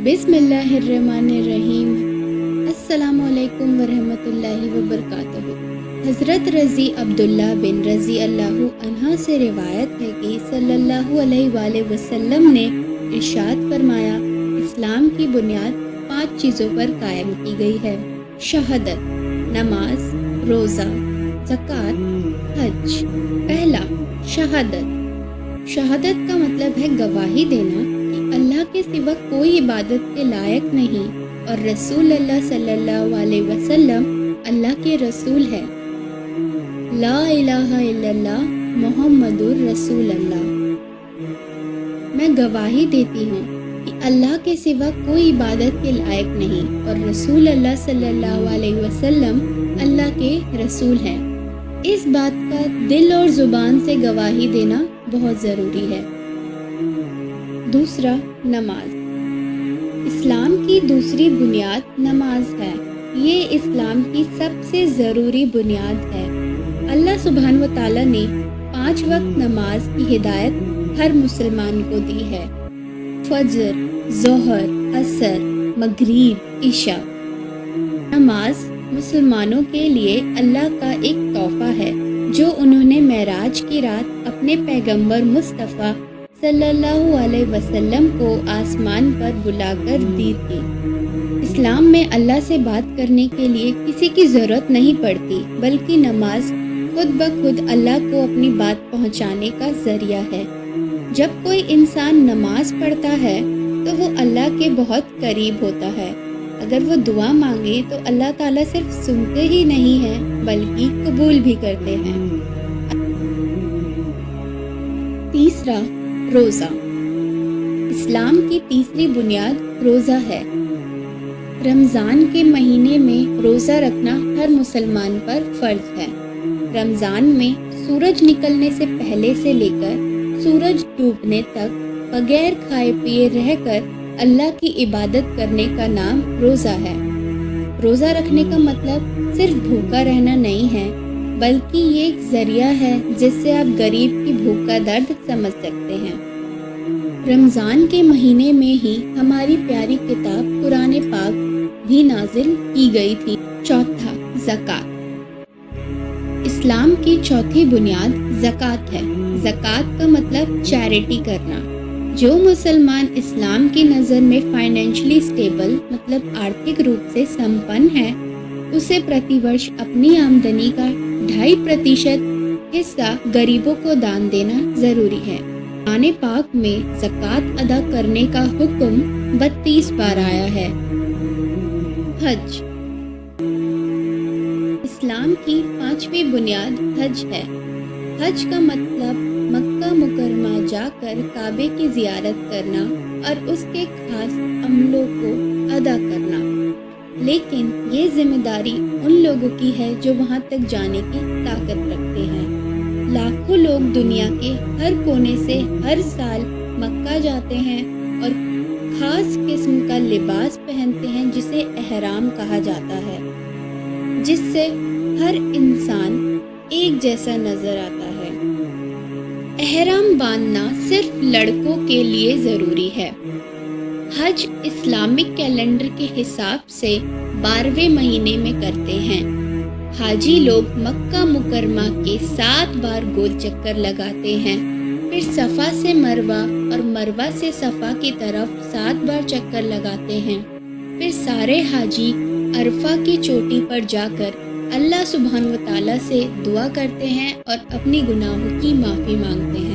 बिस्मिल्लाहिर्रहमानिर्रहीम। अस्सलामु अलैकुम वरहमतुल्लाहि वबरकातुहू। हज़रत रज़ी अब्दुल्ला बिन रज़ी अल्लाहु अन्हा से रिवायत है कि सल्लल्लाहु अलैहि वसल्लम ने इरशाद फरमाया, इस्लाम की बुनियाद 5 चीज़ों पर कायम की गई है। शहादत, नमाज, रोज़ा, ज़कात, हज। पहला, शहादत। शहादत का मतलब है गवाही देना कि अल्लाह के सिवा कोई इबादत के लायक नहीं और रसूल अल्लाह सल्लल्लाहु अलैहि वसल्लम अल्लाह के रसूल है। ला इलाहा इल्लल्लाह मुहम्मदुर रसूल अल्लाह। मैं गवाही देती हूँ कि अल्लाह के सिवा कोई इबादत के लायक नहीं और रसूल अल्लाह सल्लल्लाहु अलैहि वसल्लम अल्लाह के रसूल हैं। इस बात का दिल और ज़ुबान से गवाही देना बहुत ज़रूरी है। दूसरा, नमाज। इस्लाम की दूसरी बुनियाद नमाज है। ये इस्लाम की सबसे ज़रूरी बुनियाद है। अल्लाह सुब्हान व तआला ने 5 वक्त नमाज की हिदायत हर मुसलमान को दी है। फजर, ज़ोहर, असर, मगरिब, इशा। नमाज मुसलमानों के लिए अल्लाह का एक तोहफ़ा है जो उन्होंने मेराज की रात अपने पैगंबर मुस्तफ़ा सल्लल्लाहु अलैहि वसल्लम को आसमान पर बुलाकर दी थी। इस्लाम में अल्लाह से बात करने के लिए किसी की ज़रूरत नहीं पड़ती, बल्कि नमाज खुद ब खुद अल्लाह को अपनी बात पहुंचाने का ज़रिया है। जब कोई इंसान नमाज पढ़ता है तो वो अल्लाह के बहुत करीब होता है। अगर वो दुआ मांगे तो अल्लाह ताला सिर्फ सुनते ही नहीं हैं बल्कि कबूल भी करते हैं। तीसरा, रोज़ा। इस्लाम की तीसरी बुनियाद रोज़ा है। रमज़ान के महीने में रोज़ा रखना हर मुसलमान पर फ़र्ज है। रमज़ान में सूरज निकलने से पहले से लेकर सूरज डूबने तक बगैर खाए पिए रहकर अल्लाह की इबादत करने का नाम रोज़ा है। रोज़ा रखने का मतलब सिर्फ भूखा रहना नहीं है, बल्कि ये एक ज़रिया है जिससे आप गरीब की भूख का दर्द समझ सकते हैं। रमज़ान के महीने में ही हमारी प्यारी किताब कुरान पाक भी नाजिल की गई थी। चौथा, ज़कात। इस्लाम की चौथी बुनियाद ज़कात है। ज़कात का मतलब चैरिटी करना। जो मुसलमान इस्लाम की नज़र में फाइनेंशियली स्टेबल मतलब आर्थिक रूप से संपन्न है, उसे प्रतिवर्ष अपनी आमदनी का 2.5% हिस्सा गरीबों को दान देना ज़रूरी है। कुरान पाक में ज़कात अदा करने का हुक्म 32 बार आया है। हज। इस्लाम की 5वीं बुनियाद हज है। हज का मतलब मक्का मुकरमा जाकर काबे की ज़ियारत करना और उसके खास अमलों को अदा करना। लेकिन ये जिम्मेदारी उन लोगों की है जो वहाँ तक जाने की ताकत रखते हैं। लाखों लोग दुनिया के हर कोने से हर साल मक्का जाते हैं और खास किस्म का लिबास पहनते हैं जिसे एहराम कहा जाता है, जिससे हर इंसान एक जैसा नज़र आता है। एहराम बांधना सिर्फ लड़कों के लिए ज़रूरी है। हज इस्लामिक कैलेंडर के हिसाब से 12वें महीने में करते हैं। हाजी लोग मक्का मुकरमा के 7 बार गोल चक्कर लगाते हैं, फिर सफ़ा से मरवा और मरवा से सफ़ा की तरफ 7 बार चक्कर लगाते हैं। फिर सारे हाजी अरफा की चोटी पर जाकर अल्लाह सुब्हान व तआला से दुआ करते हैं और अपनी गुनाहों की माफ़ी मांगते हैं।